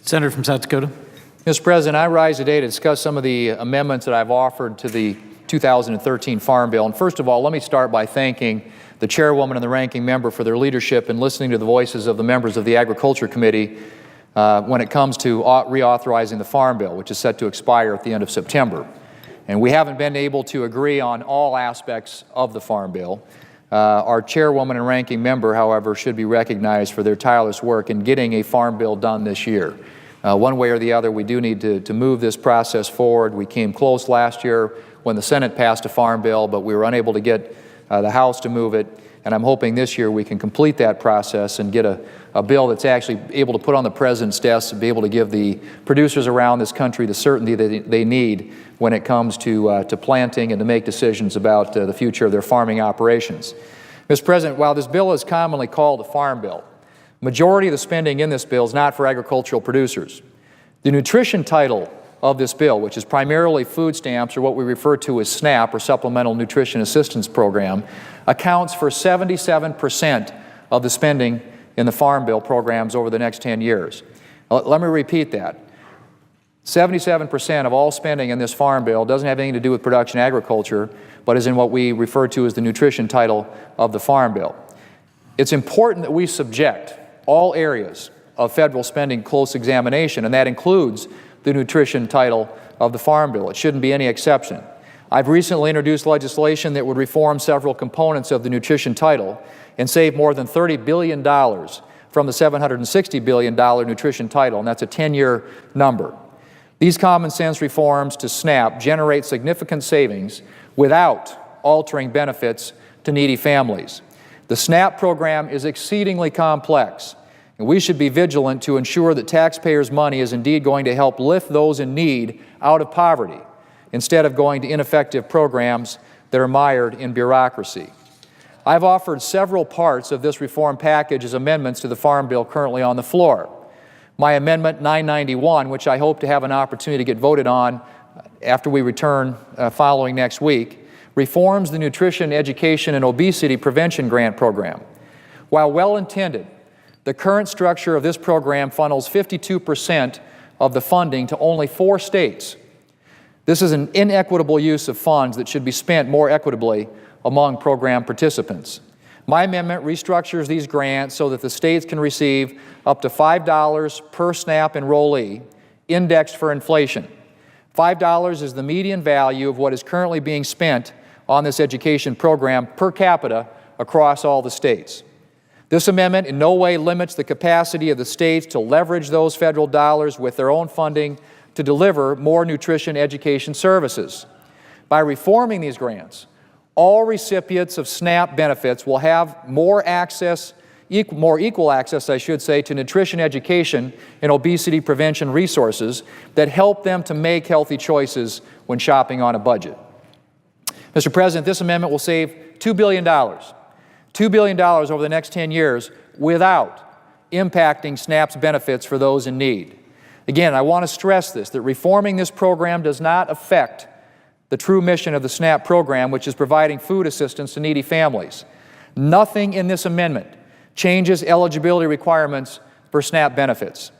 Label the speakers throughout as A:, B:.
A: Senator from South Dakota.
B: Mr. President, I rise today to discuss some of the amendments that I've offered to the 2013 Farm Bill. And first of all, let me start by thanking the chairwoman and the ranking member for their leadership in listening to the voices of the members of the Agriculture Committee when it comes to reauthorizing the Farm Bill, which is set to expire at the end of September. And we haven't been able to agree on all aspects of the Farm Bill. Our chairwoman and ranking member, however, should be recognized for their tireless work in getting a Farm Bill done this year. One way or the other, we do need to move this process forward. We came close last year when the Senate passed a Farm Bill, but we were unable to get the House to move it. And I'm hoping this year we can complete that process and get a bill that's actually able to put on the President's desk and be able to give the producers around this country the certainty that they need when it comes to planting and to make decisions about the future of their farming operations. Mr. President, while this bill is commonly called a Farm Bill, majority of the spending in this bill is not for agricultural producers. The nutrition title of this bill, which is primarily food stamps or what we refer to as SNAP, or Supplemental Nutrition Assistance Program, accounts for 77% of the spending in the Farm Bill programs over the next 10 years. Let me repeat that. 77% of all spending in this Farm Bill doesn't have anything to do with production agriculture, but is in what we refer to as the nutrition title of the Farm Bill. It's important that we subject all areas of federal spending close examination, and that includes the nutrition title of the Farm Bill. It shouldn't be any exception. I've recently introduced legislation that would reform several components of the nutrition title and save more than $30 billion from the $760 billion nutrition title, and that's a 10-year number. These common sense reforms to SNAP generate significant savings without altering benefits to needy families. The SNAP program is exceedingly complex, and we should be vigilant to ensure that taxpayers' money is indeed going to help lift those in need out of poverty, instead of going to ineffective programs that are mired in bureaucracy. I've offered several parts of this reform package as amendments to the Farm Bill currently on the floor. My Amendment 991, which I hope to have an opportunity to get voted on after we return following next week, reforms the Nutrition, Education, and Obesity Prevention Grant Program. While well-intended, the current structure of this program funnels 52% of the funding to only 4 states. This is an inequitable use of funds that should be spent more equitably among program participants. My amendment restructures these grants so that the states can receive up to $5 per SNAP enrollee, indexed for inflation. $5 is the median value of what is currently being spent on this education program per capita across all the states. This amendment in no way limits the capacity of the states to leverage those federal dollars with their own funding to deliver more nutrition education services. By reforming these grants, all recipients of SNAP benefits will have more equal access, I should say, to nutrition education and obesity prevention resources that help them to make healthy choices when shopping on a budget. Mr. President, this amendment will save $2 billion. $2 billion over the next 10 years without impacting SNAP's benefits for those in need. Again, I want to stress this, that reforming this program does not affect the true mission of the SNAP program, which is providing food assistance to needy families. Nothing in this amendment changes eligibility requirements for SNAP benefits.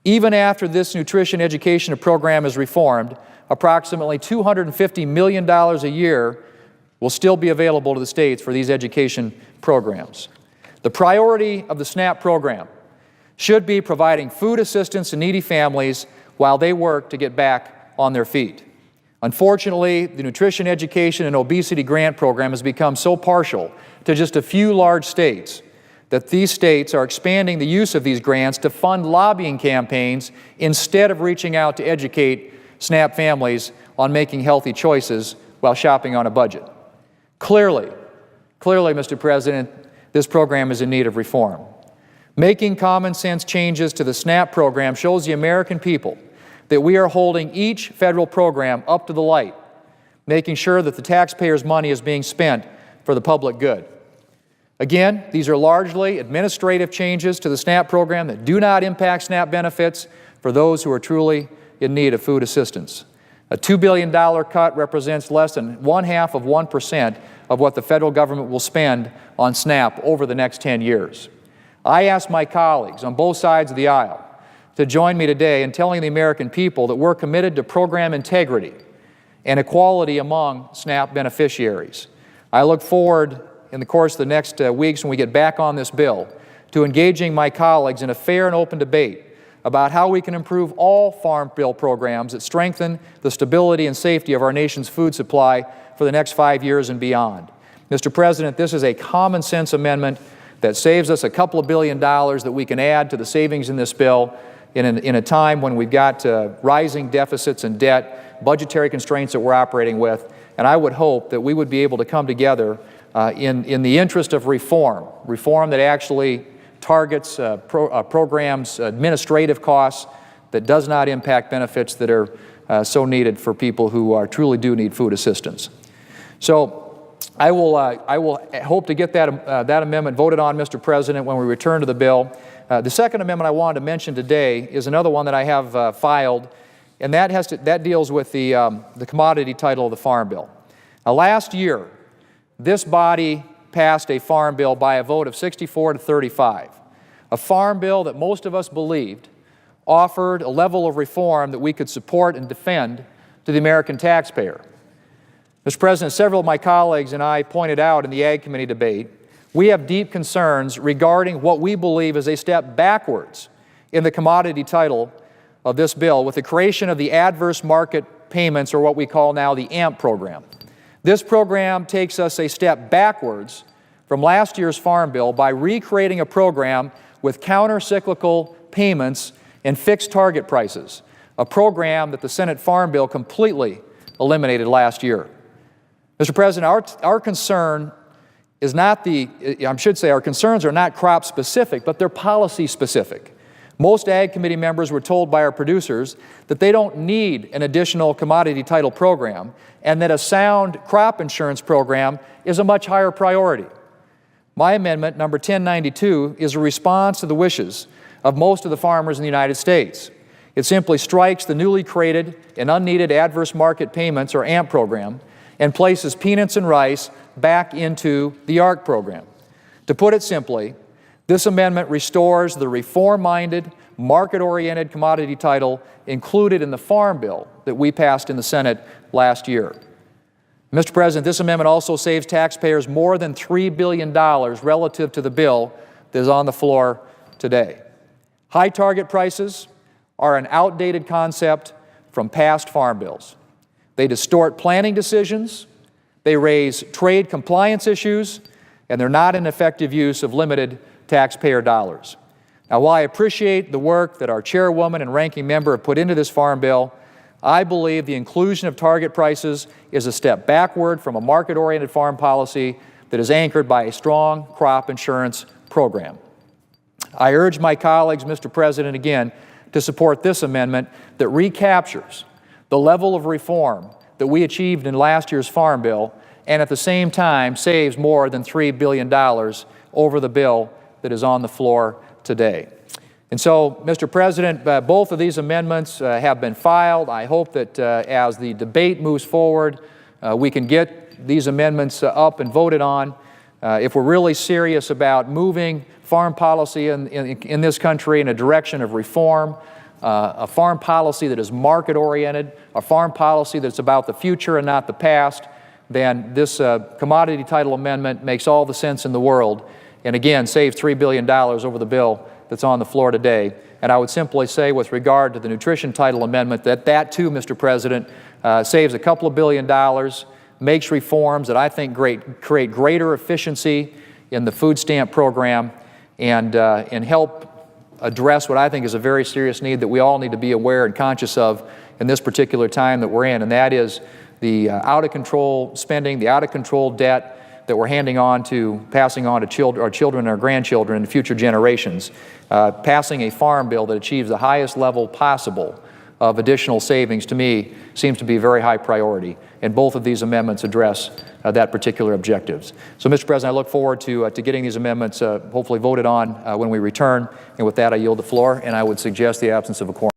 B: Even after this nutrition education program is reformed, approximately $250 million a year will still be available to the states for these education programs. The priority of the SNAP program should be providing food assistance to needy families while they work to get back on their feet. Unfortunately, the Nutrition, Education, and Obesity Grant Program has become so partial to just a few large states that these states are expanding the use of these grants to fund lobbying campaigns instead of reaching out to educate SNAP families on making healthy choices while shopping on a budget. Clearly, Mr. President, this program is in need of reform. Making common sense changes to the SNAP program shows the American people that we are holding each federal program up to the light, making sure that the taxpayers' money is being spent for the public good. Again, these are largely administrative changes to the SNAP program that do not impact SNAP benefits for those who are truly in need of food assistance. A $2 billion cut represents less than 0.5% of what the federal government will spend on SNAP over the next 10 years. I ask my colleagues on both sides of the aisle to join me today in telling the American people that we're committed to program integrity and equality among SNAP beneficiaries. I look forward in the course of the next weeks when we get back on this bill to engaging my colleagues in a fair and open debate about how we can improve all Farm Bill programs that strengthen the stability and safety of our nation's food supply for the next 5 years and beyond. Mr. President, this is a common sense amendment that saves us a couple of $2 billion that we can add to the savings in this bill in a time when we've got rising deficits and debt, budgetary constraints that we're operating with, and I would hope that we would be able to come together in the interest of reform that actually targets programs' administrative costs, that does not impact benefits that are so needed for people who truly do need food assistance. So I will hope to get that amendment voted on, Mr. President, when we return to the bill. The second amendment I wanted to mention today is another one that I have filed, and that deals with the commodity title of the Farm Bill. Now, last year, this body passed a Farm Bill by a vote of 64 to 35, a Farm Bill that most of us believed offered a level of reform that we could support and defend to the American taxpayer. Mr. President, several of my colleagues and I pointed out in the Ag Committee debate, we have deep concerns regarding what we believe is a step backwards in the commodity title of this bill with the creation of the Adverse Market Payments, or what we call now the AMP program. This program takes us a step backwards from last year's Farm Bill by recreating a program with counter-cyclical payments and fixed target prices, a program that the Senate Farm Bill completely eliminated last year. Mr. President, our concern is not our concerns are not crop-specific, but they're policy-specific. Most Ag Committee members were told by our producers that they don't need an additional commodity title program and that a sound crop insurance program is a much higher priority. My amendment, number 1092, is a response to the wishes of most of the farmers in the United States. It simply strikes the newly created and unneeded Adverse Market Payments, or AMP program, and places peanuts and rice back into the ARC program. To put it simply, this amendment restores the reform-minded, market-oriented commodity title included in the Farm Bill that we passed in the Senate last year. Mr. President, this amendment also saves taxpayers more than $3 billion relative to the bill that is on the floor today. High target prices are an outdated concept from past farm bills. They distort planning decisions, they raise trade compliance issues, and they're not an effective use of limited taxpayer dollars. Now, while I appreciate the work that our chairwoman and ranking member have put into this Farm Bill, I believe the inclusion of target prices is a step backward from a market-oriented farm policy that is anchored by a strong crop insurance program. I urge my colleagues, Mr. President, again, to support this amendment that recaptures the level of reform that we achieved in last year's Farm Bill and at the same time saves more than $3 billion over the bill that is on the floor today. And so, Mr. President, both of these amendments have been filed. I hope that as the debate moves forward, we can get these amendments up and voted on. If we're really serious about moving farm policy in this country in a direction of reform, a farm policy that is market-oriented, a farm policy that's about the future and not the past, then this commodity title amendment makes all the sense in the world, and again, saves $3 billion over the bill that's on the floor today. And I would simply say, with regard to the nutrition title amendment, that too, Mr. President, saves a couple of $2 billion, makes reforms that I think create greater efficiency in the food stamp program, and help address what I think is a very serious need that we all need to be aware and conscious of in this particular time that we're in, and that is the out-of-control spending, the out-of-control debt that we're passing on to our children and our grandchildren and future generations. Passing a farm bill that achieves the highest level possible of additional savings, to me, seems to be a very high priority, and both of these amendments address that particular objectives. So, Mr. President, I look forward to getting these amendments hopefully voted on when we return, and with that, I yield the floor, and I would suggest the absence of a quorum.